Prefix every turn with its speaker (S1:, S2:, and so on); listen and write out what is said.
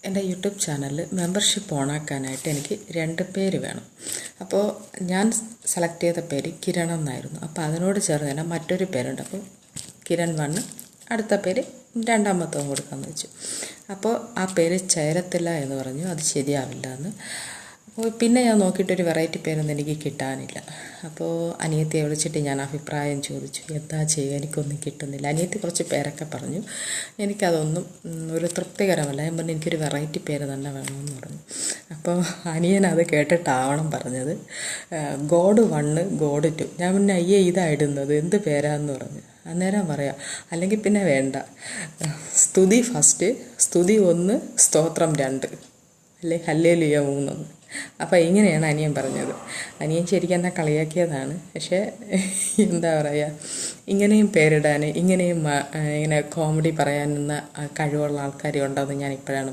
S1: എൻ്റെ യൂട്യൂബ് ചാനലിൽ മെമ്പർഷിപ്പ് ഓണാക്കാനായിട്ട് എനിക്ക് 2 പേര് വേണം. അപ്പോൾ ഞാൻ സെലക്ട് ചെയ്ത പേര് കിരൺ എന്നായിരുന്നു. അപ്പോൾ അതിനോട് ചേർന്ന് തന്നെ മറ്റൊരു പേരുണ്ട്. അപ്പോൾ കിരൺ 1, അടുത്ത പേര് രണ്ടാമത്തവും കൊടുക്കാമെന്ന് വെച്ചു. അപ്പോൾ ആ പേര് ചേരത്തില്ല എന്ന് പറഞ്ഞു, അത് ശരിയാവില്ല എന്ന്. അപ്പോൾ പിന്നെ ഞാൻ നോക്കിയിട്ടൊരു വെറൈറ്റി പേരൊന്നും എനിക്ക് കിട്ടാനില്ല. അപ്പോൾ അനിയത്തിയെ വിളിച്ചിട്ട് ഞാൻ അഭിപ്രായം ചോദിച്ചു, എന്താ ചെയ്യുക, എനിക്കൊന്നും കിട്ടുന്നില്ല. അനിയത്തി കുറച്ച് പേരൊക്കെ പറഞ്ഞു, എനിക്കതൊന്നും ഒരു തൃപ്തികരമല്ല. ഞാൻ പറഞ്ഞു എനിക്കൊരു വെറൈറ്റി പേര് തന്നെ വേണമെന്ന് പറഞ്ഞു. അപ്പോൾ അനിയൻ അത് കേട്ടിട്ടാവണം പറഞ്ഞത് ഗോഡ് 1 ഗോഡ് 2. ഞാൻ പിന്നെ അയ്യേ ഇതായിടുന്നത് എന്ത് പേരാന്ന് പറഞ്ഞു. അന്നേരം പറയാം, അല്ലെങ്കിൽ പിന്നെ വേണ്ട, സ്തുതി 1, സ്തുതി 1, സ്തോത്രം 2, അല്ലെ ഹല്ലേലൂയ 3. അപ്പോൾ ഇങ്ങനെയാണ് അനിയൻ പറഞ്ഞത്. അനിയൻ ശരിക്കും എന്നെ കളിയാക്കിയതാണ്. പക്ഷേ എന്താ പറയുക, ഇങ്ങനെയും പേരിടാൻ, ഇങ്ങനെയും ഇങ്ങനെ കോമഡി പറയാനുള്ള കഴിവുള്ള ആൾക്കാരുണ്ടെന്ന് ഞാൻ ഇപ്പോഴാണ്